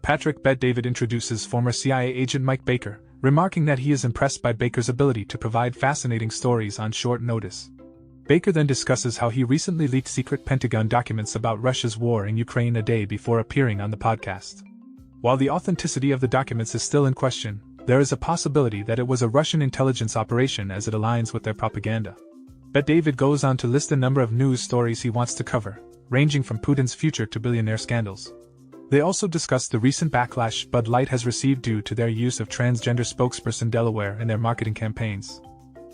Patrick Bet-David introduces former CIA agent Mike Baker, remarking that he is impressed by Baker's ability to provide fascinating stories on short notice. Baker then discusses how he recently leaked secret Pentagon documents about Russia's war in Ukraine a day before appearing on the podcast. While the authenticity of the documents is still in question, there is a possibility that it was a Russian intelligence operation as it aligns with their propaganda. Bet-David goes on to list a number of news stories he wants to cover, ranging from Putin's future to billionaire scandals. They also discuss the recent backlash Bud Light has received due to their use of transgender spokesperson Delaware in their marketing campaigns.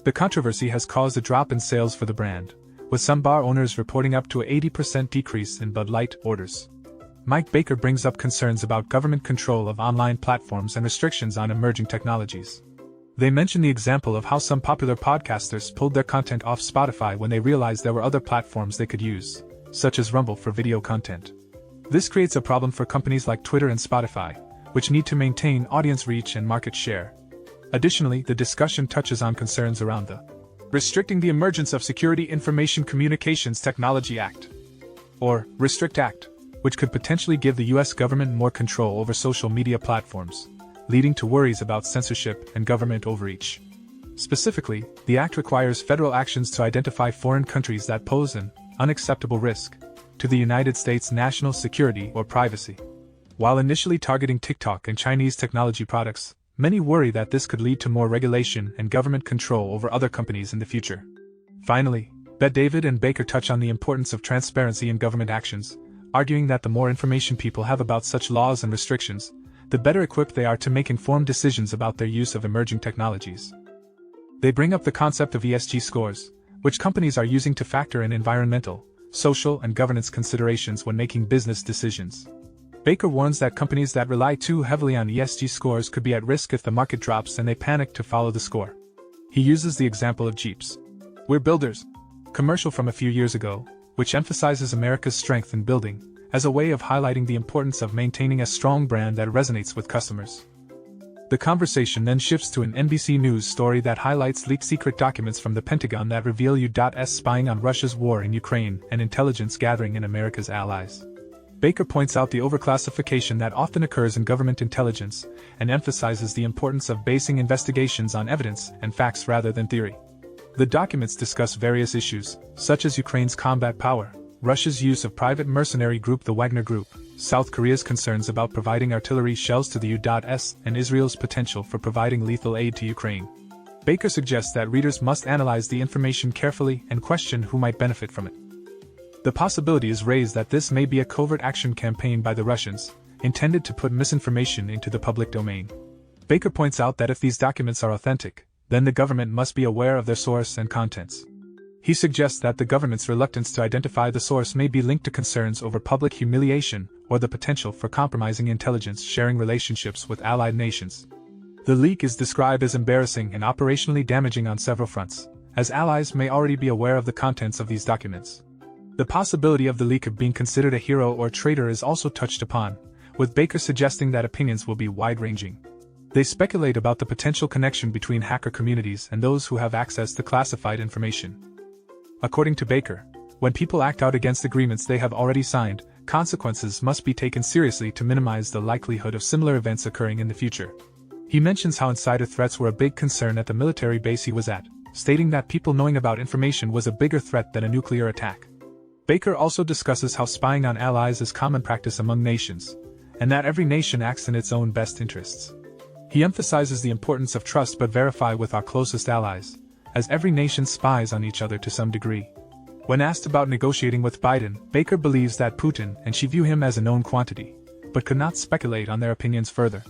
The controversy has caused a drop in sales for the brand, with some bar owners reporting up to an 80% decrease in Bud Light orders. Mike Baker brings up concerns about government control of online platforms and restrictions on emerging technologies. They mention the example of how some popular podcasters pulled their content off Spotify when they realized there were other platforms they could use, such as Rumble for video content. This creates a problem for companies like Twitter and Spotify, which need to maintain audience reach and market share. Additionally, the discussion touches on concerns around the Restricting the Emergence of Security Information Communications Technology Act, or RESTRICT Act, which could potentially give the U.S. government more control over social media platforms, leading to worries about censorship and government overreach. Specifically, the act requires federal actions to identify foreign countries that pose an unacceptable risk to the United States' national security or privacy. While initially targeting TikTok and Chinese technology products, many worry that this could lead to more regulation and government control over other companies in the future. Finally, Bet-David and Baker touch on the importance of transparency in government actions, arguing that the more information people have about such laws and restrictions, the better equipped they are to make informed decisions about their use of emerging technologies. They bring up the concept of ESG scores, which companies are using to factor in environmental, social, and governance considerations when making business decisions. Baker warns that companies that rely too heavily on ESG scores could be at risk if the market drops and they panic to follow the score. He uses the example of Jeep's "We're Builders" commercial from a few years ago, which emphasizes America's strength in building, as a way of highlighting the importance of maintaining a strong brand that resonates with customers. The conversation then shifts to an NBC News story that highlights leaked secret documents from the Pentagon that reveal U.S. spying on Russia's war in Ukraine and intelligence gathering in America's allies. Baker points out the overclassification that often occurs in government intelligence and emphasizes the importance of basing investigations on evidence and facts rather than theory. The documents discuss various issues, such as Ukraine's combat power, Russia's use of private mercenary group the Wagner Group, South Korea's concerns about providing artillery shells to the U.S., and Israel's potential for providing lethal aid to Ukraine. Baker suggests that readers must analyze the information carefully and question who might benefit from it. The possibility is raised that this may be a covert action campaign by the Russians, intended to put misinformation into the public domain. Baker points out that if these documents are authentic, then the government must be aware of their source and contents. He suggests that the government's reluctance to identify the source may be linked to concerns over public humiliation or the potential for compromising intelligence-sharing relationships with allied nations. The leak is described as embarrassing and operationally damaging on several fronts, as allies may already be aware of the contents of these documents. The possibility of the leak of being considered a hero or traitor is also touched upon, with Baker suggesting that opinions will be wide-ranging. They speculate about the potential connection between hacker communities and those who have access to classified information. According to Baker, when people act out against agreements they have already signed, consequences must be taken seriously to minimize the likelihood of similar events occurring in the future. He mentions how insider threats were a big concern at the military base he was at, stating that people knowing about information was a bigger threat than a nuclear attack. Baker also discusses how spying on allies is common practice among nations, and that every nation acts in its own best interests. He emphasizes the importance of trust but verify with our closest allies, as every nation spies on each other to some degree. When asked about negotiating with Biden, Baker believes that Putin and Xi view him as a known quantity, but could not speculate on their opinions further.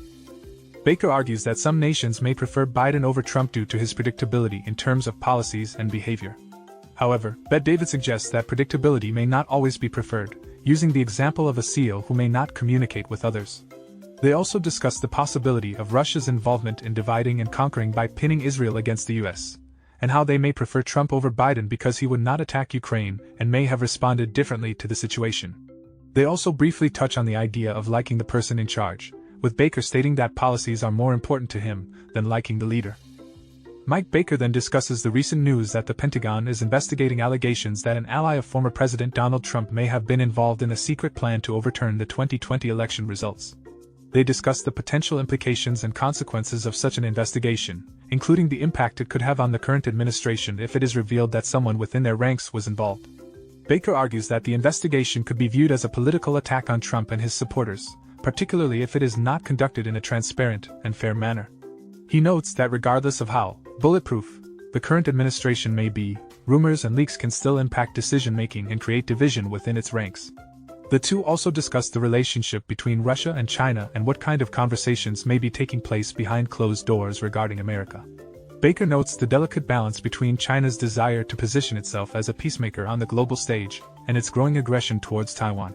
Baker argues that some nations may prefer Biden over Trump due to his predictability in terms of policies and behavior. However, Bet-David suggests that predictability may not always be preferred, using the example of a SEAL who may not communicate with others. They also discuss the possibility of Russia's involvement in dividing and conquering by pinning Israel against the US, and how they may prefer Trump over Biden because he would not attack Ukraine and may have responded differently to the situation. They also briefly touch on the idea of liking the person in charge, with Baker stating that policies are more important to him than liking the leader. Mike Baker then discusses the recent news that the Pentagon is investigating allegations that an ally of former President Donald Trump may have been involved in a secret plan to overturn the 2020 election results. They discuss the potential implications and consequences of such an investigation, including the impact it could have on the current administration if it is revealed that someone within their ranks was involved. Baker argues that the investigation could be viewed as a political attack on Trump and his supporters, particularly if it is not conducted in a transparent and fair manner. He notes that regardless of how bulletproof the current administration may be, rumors and leaks can still impact decision-making and create division within its ranks. The two also discuss the relationship between Russia and China and what kind of conversations may be taking place behind closed doors regarding America. Baker notes the delicate balance between China's desire to position itself as a peacemaker on the global stage and its growing aggression towards Taiwan.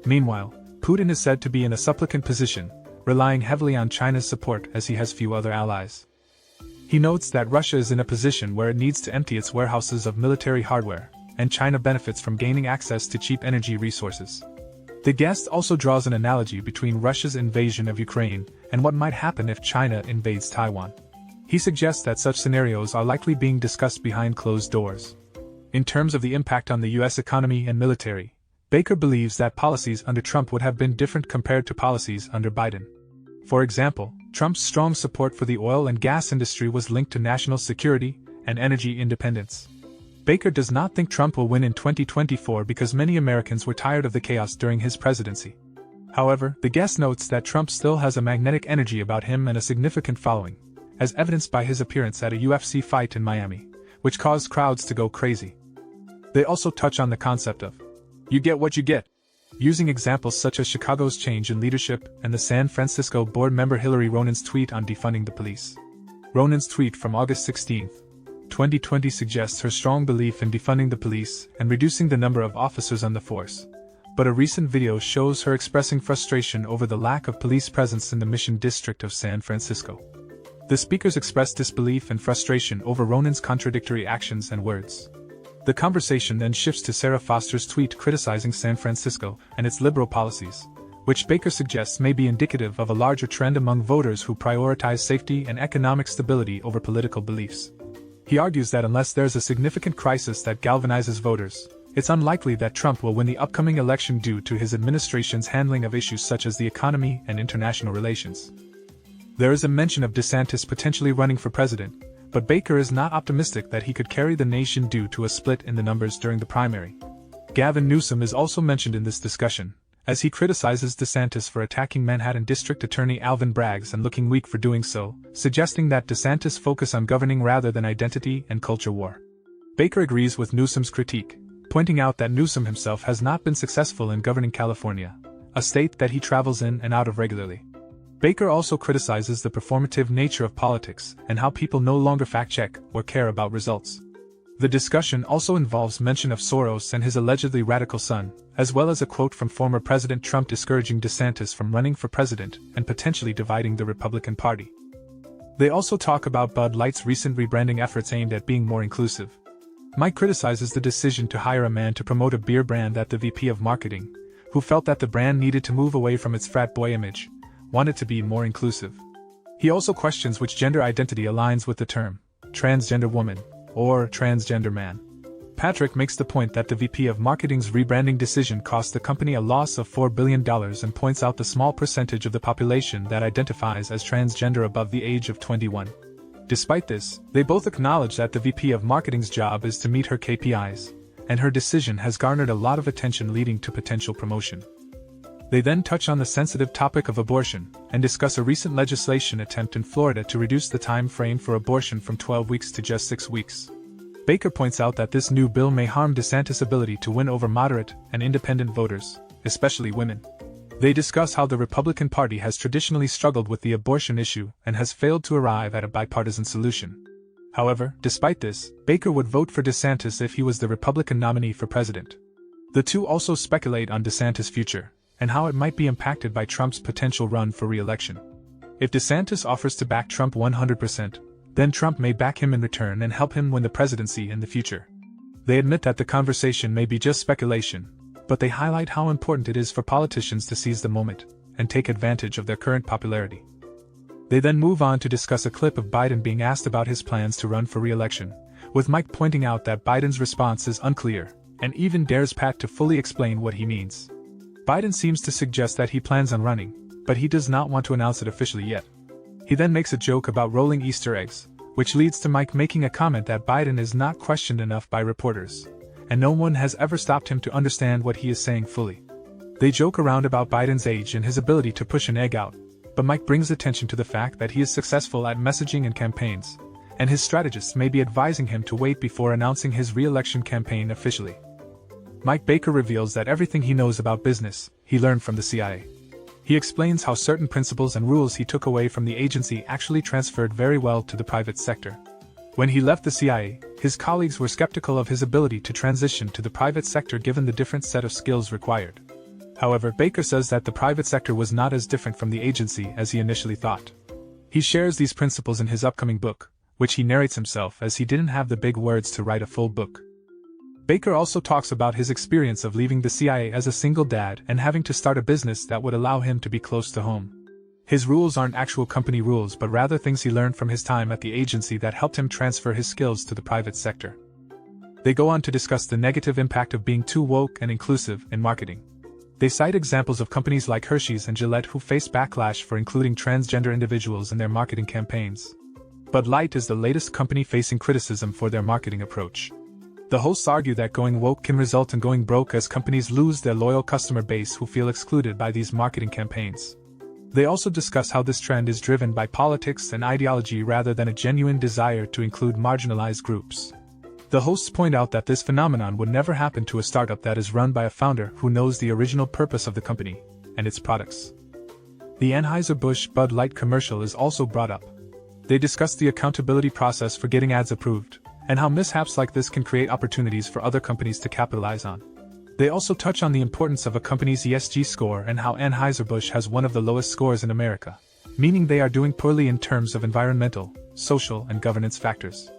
Meanwhile, Putin is said to be in a supplicant position, relying heavily on China's support as he has few other allies. He notes that Russia is in a position where it needs to empty its warehouses of military hardware, and China benefits from gaining access to cheap energy resources. The guest also draws an analogy between Russia's invasion of Ukraine and what might happen if China invades Taiwan. He suggests that such scenarios are likely being discussed behind closed doors. In terms of the impact on the U.S. economy and military, Baker believes that policies under Trump would have been different compared to policies under Biden. For example, Trump's strong support for the oil and gas industry was linked to national security and energy independence. Baker does not think Trump will win in 2024 because many Americans were tired of the chaos during his presidency. However, the guest notes that Trump still has a magnetic energy about him and a significant following, as evidenced by his appearance at a UFC fight in Miami, which caused crowds to go crazy. They also touch on the concept of "you get what you get," using examples such as Chicago's change in leadership and the San Francisco board member Hillary Ronan's tweet on defunding the police. Ronan's tweet from August 16, 2020 suggests her strong belief in defunding the police and reducing the number of officers on the force, but a recent video shows her expressing frustration over the lack of police presence in the Mission District of San Francisco. The speakers expressed disbelief and frustration over Ronan's contradictory actions and words. The conversation then shifts to Sarah Foster's tweet criticizing San Francisco and its liberal policies, which Baker suggests may be indicative of a larger trend among voters who prioritize safety and economic stability over political beliefs. He argues that unless there's a significant crisis that galvanizes voters, it's unlikely that Trump will win the upcoming election due to his administration's handling of issues such as the economy and international relations. There is a mention of DeSantis potentially running for president, but Baker is not optimistic that he could carry the nation due to a split in the numbers during the primary. Gavin Newsom is also mentioned in this discussion, as he criticizes DeSantis for attacking Manhattan District Attorney Alvin Braggs and looking weak for doing so, suggesting that DeSantis focus on governing rather than identity and culture war. Baker agrees with Newsom's critique, pointing out that Newsom himself has not been successful in governing California, a state that he travels in and out of regularly. Baker also criticizes the performative nature of politics and how people no longer fact-check or care about results. The discussion also involves mention of Soros and his allegedly radical son, as well as a quote from former President Trump discouraging DeSantis from running for president and potentially dividing the Republican Party. They also talk about Bud Light's recent rebranding efforts aimed at being more inclusive. Mike criticizes the decision to hire a man to promote a beer brand at the VP of marketing, who felt that the brand needed to move away from its frat boy image, wanted to be more inclusive. He also questions which gender identity aligns with the term transgender woman or transgender man. Patrick makes the point that the VP of Marketing's rebranding decision cost the company a loss of $4 billion and points out the small percentage of the population that identifies as transgender above the age of 21. Despite this, they both acknowledge that the VP of Marketing's job is to meet her KPIs, and her decision has garnered a lot of attention leading to potential promotion. They then touch on the sensitive topic of abortion and discuss a recent legislation attempt in Florida to reduce the time frame for abortion from 12 weeks to just 6 weeks. Baker points out that this new bill may harm DeSantis' ability to win over moderate and independent voters, especially women. They discuss how the Republican Party has traditionally struggled with the abortion issue and has failed to arrive at a bipartisan solution. However, despite this, Baker would vote for DeSantis if he was the Republican nominee for president. The two also speculate on DeSantis' future and how it might be impacted by Trump's potential run for re-election. If DeSantis offers to back Trump 100%, then Trump may back him in return and help him win the presidency in the future. They admit that the conversation may be just speculation, but they highlight how important it is for politicians to seize the moment and take advantage of their current popularity. They then move on to discuss a clip of Biden being asked about his plans to run for re-election, with Mike pointing out that Biden's response is unclear and even dares Pat to fully explain what he means. Biden seems to suggest that he plans on running, but he does not want to announce it officially yet. He then makes a joke about rolling Easter eggs, which leads to Mike making a comment that Biden is not questioned enough by reporters, and no one has ever stopped him to understand what he is saying fully. They joke around about Biden's age and his ability to push an egg out, but Mike brings attention to the fact that he is successful at messaging and campaigns, and his strategists may be advising him to wait before announcing his re-election campaign officially. Mike Baker reveals that everything he knows about business, he learned from the CIA. He explains how certain principles and rules he took away from the agency actually transferred very well to the private sector. When he left the CIA, his colleagues were skeptical of his ability to transition to the private sector given the different set of skills required. However, Baker says that the private sector was not as different from the agency as he initially thought. He shares these principles in his upcoming book, which he narrates himself as he didn't have the big words to write a full book. Baker also talks about his experience of leaving the CIA as a single dad and having to start a business that would allow him to be close to home. His rules aren't actual company rules but rather things he learned from his time at the agency that helped him transfer his skills to the private sector. They go on to discuss the negative impact of being too woke and inclusive in marketing. They cite examples of companies like Hershey's and Gillette who face backlash for including transgender individuals in their marketing campaigns. Bud Light is the latest company facing criticism for their marketing approach. The hosts argue that going woke can result in going broke as companies lose their loyal customer base who feel excluded by these marketing campaigns. They also discuss how this trend is driven by politics and ideology rather than a genuine desire to include marginalized groups. The hosts point out that this phenomenon would never happen to a startup that is run by a founder who knows the original purpose of the company and its products. The Anheuser-Busch Bud Light commercial is also brought up. They discuss the accountability process for getting ads approved, and how mishaps like this can create opportunities for other companies to capitalize on. They also touch on the importance of a company's ESG score and how Anheuser-Busch has one of the lowest scores in America, meaning they are doing poorly in terms of environmental, social, and governance factors.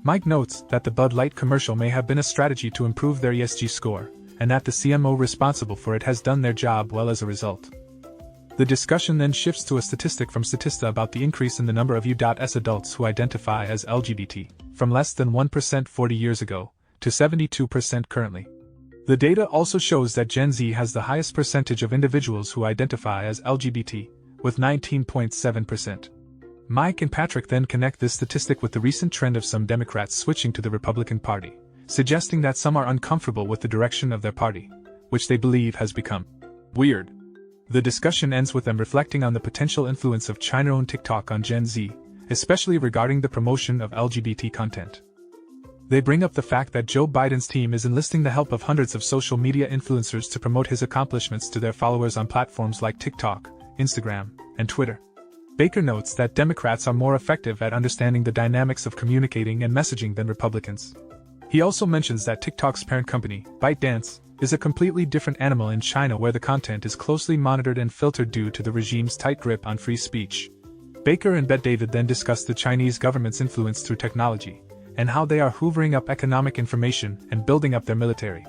Mike notes that the Bud Light commercial may have been a strategy to improve their ESG score, and that the CMO responsible for it has done their job well as a result. The discussion then shifts to a statistic from Statista about the increase in the number of U.S. adults who identify as LGBT, from less than 1% 40 years ago, to 72% currently. The data also shows that Gen Z has the highest percentage of individuals who identify as LGBT, with 19.7%. Mike and Patrick then connect this statistic with the recent trend of some Democrats switching to the Republican Party, suggesting that some are uncomfortable with the direction of their party, which they believe has become weird. The discussion ends with them reflecting on the potential influence of China-owned TikTok on Gen Z, especially regarding the promotion of LGBT content. They bring up the fact that Joe Biden's team is enlisting the help of hundreds of social media influencers to promote his accomplishments to their followers on platforms like TikTok, Instagram, and Twitter. Baker notes that Democrats are more effective at understanding the dynamics of communicating and messaging than Republicans. He also mentions that TikTok's parent company, ByteDance, is a completely different animal in China where the content is closely monitored and filtered due to the regime's tight grip on free speech. Baker and Bet David then discuss the Chinese government's influence through technology, and how they are hoovering up economic information and building up their military.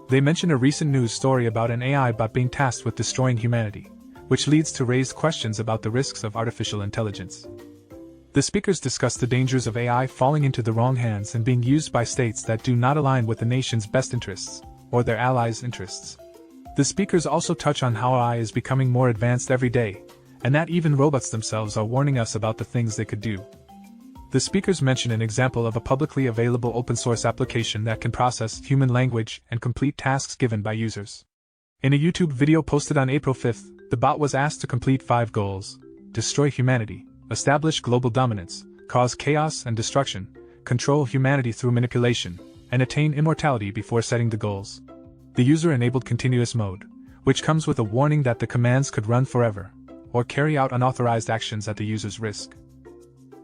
They mention a recent news story about an AI bot being tasked with destroying humanity, which leads to raised questions about the risks of artificial intelligence. The speakers discuss the dangers of AI falling into the wrong hands and being used by states that do not align with the nation's best interests, or their allies' interests. The speakers also touch on how AI is becoming more advanced every day, and that even robots themselves are warning us about the things they could do. The speakers mention an example of a publicly available open-source application that can process human language and complete tasks given by users. In a YouTube video posted on April 5th, the bot was asked to complete 5 goals: destroy humanity, establish global dominance, cause chaos and destruction, control humanity through manipulation, and attain immortality before setting the goals. The user enabled continuous mode, which comes with a warning that the commands could run forever, or carry out unauthorized actions at the user's risk.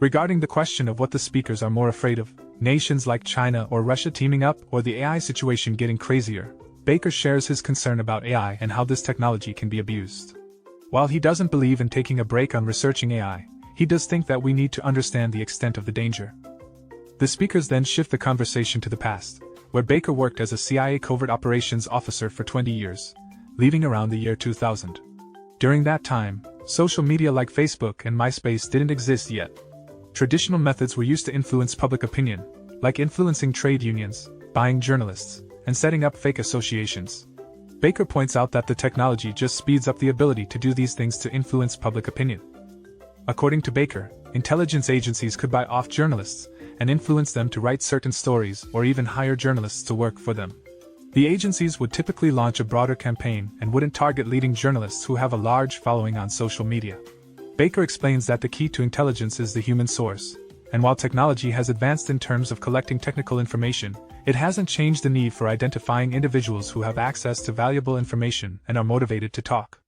Regarding the question of what the speakers are more afraid of, nations like China or Russia teaming up or the AI situation getting crazier, Baker shares his concern about AI and how this technology can be abused. While he doesn't believe in taking a break on researching AI, he does think that we need to understand the extent of the danger. The speakers then shift the conversation to the past, where Baker worked as a CIA covert operations officer for 20 years, leaving around the year 2000. During that time, social media like Facebook and MySpace didn't exist yet. Traditional methods were used to influence public opinion, like influencing trade unions, buying journalists, and setting up fake associations. Baker points out that the technology just speeds up the ability to do these things to influence public opinion. According to Baker, intelligence agencies could buy off journalists and influence them to write certain stories or even hire journalists to work for them. The agencies would typically launch a broader campaign and wouldn't target leading journalists who have a large following on social media. Baker explains that the key to intelligence is the human source, and while technology has advanced in terms of collecting technical information, it hasn't changed the need for identifying individuals who have access to valuable information and are motivated to talk.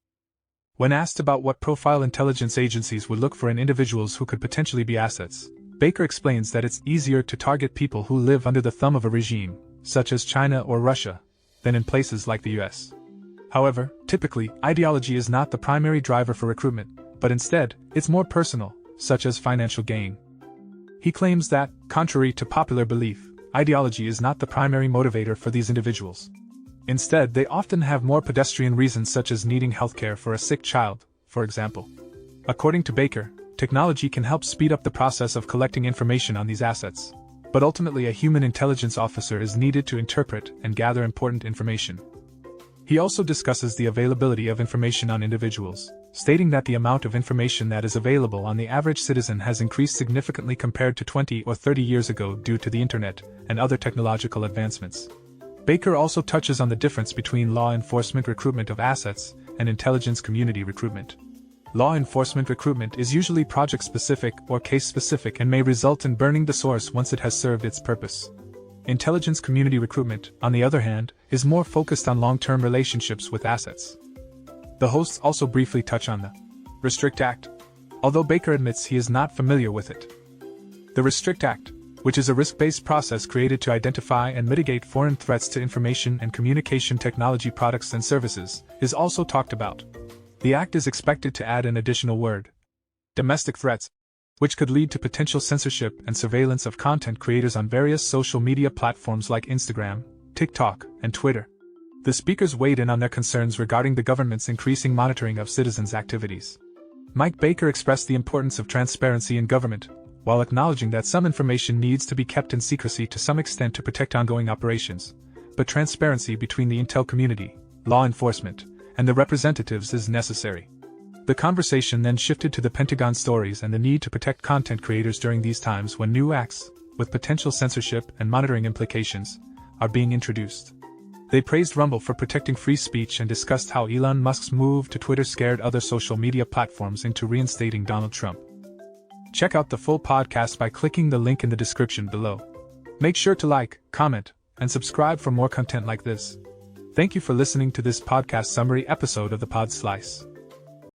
When asked about what profile intelligence agencies would look for in individuals who could potentially be assets, Baker explains that it's easier to target people who live under the thumb of a regime, such as China or Russia, than in places like the US. However, typically, ideology is not the primary driver for recruitment, but instead, it's more personal, such as financial gain. He claims that, contrary to popular belief, ideology is not the primary motivator for these individuals. Instead, they often have more pedestrian reasons such as needing healthcare for a sick child, for example. According to Baker, technology can help speed up the process of collecting information on these assets, but ultimately a human intelligence officer is needed to interpret and gather important information. He also discusses the availability of information on individuals, stating that the amount of information that is available on the average citizen has increased significantly compared to 20 or 30 years ago due to the internet and other technological advancements. Baker also touches on the difference between law enforcement recruitment of assets and intelligence community recruitment. Law enforcement recruitment is usually project-specific or case-specific and may result in burning the source once it has served its purpose. Intelligence community recruitment, on the other hand, is more focused on long-term relationships with assets. The hosts also briefly touch on the Restrict Act, although Baker admits he is not familiar with it. The Restrict Act, which is a risk-based process created to identify and mitigate foreign threats to information and communication technology products and services, is also talked about. The act is expected to add an additional word, domestic threats, which could lead to potential censorship and surveillance of content creators on various social media platforms like Instagram, TikTok, and Twitter. The speakers weighed in on their concerns regarding the government's increasing monitoring of citizens' activities. Mike Baker expressed the importance of transparency in government, while acknowledging that some information needs to be kept in secrecy to some extent to protect ongoing operations, but transparency between the intel community, law enforcement, and the representatives is necessary. The conversation then shifted to the Pentagon stories and the need to protect content creators during these times when new acts, with potential censorship and monitoring implications, are being introduced. They praised Rumble for protecting free speech and discussed how Elon Musk's move to Twitter scared other social media platforms into reinstating Donald Trump. Check out the full podcast by clicking the link in the description below. Make sure to like, comment, and subscribe for more content like this. Thank you for listening to this podcast summary episode of the Pod Slice.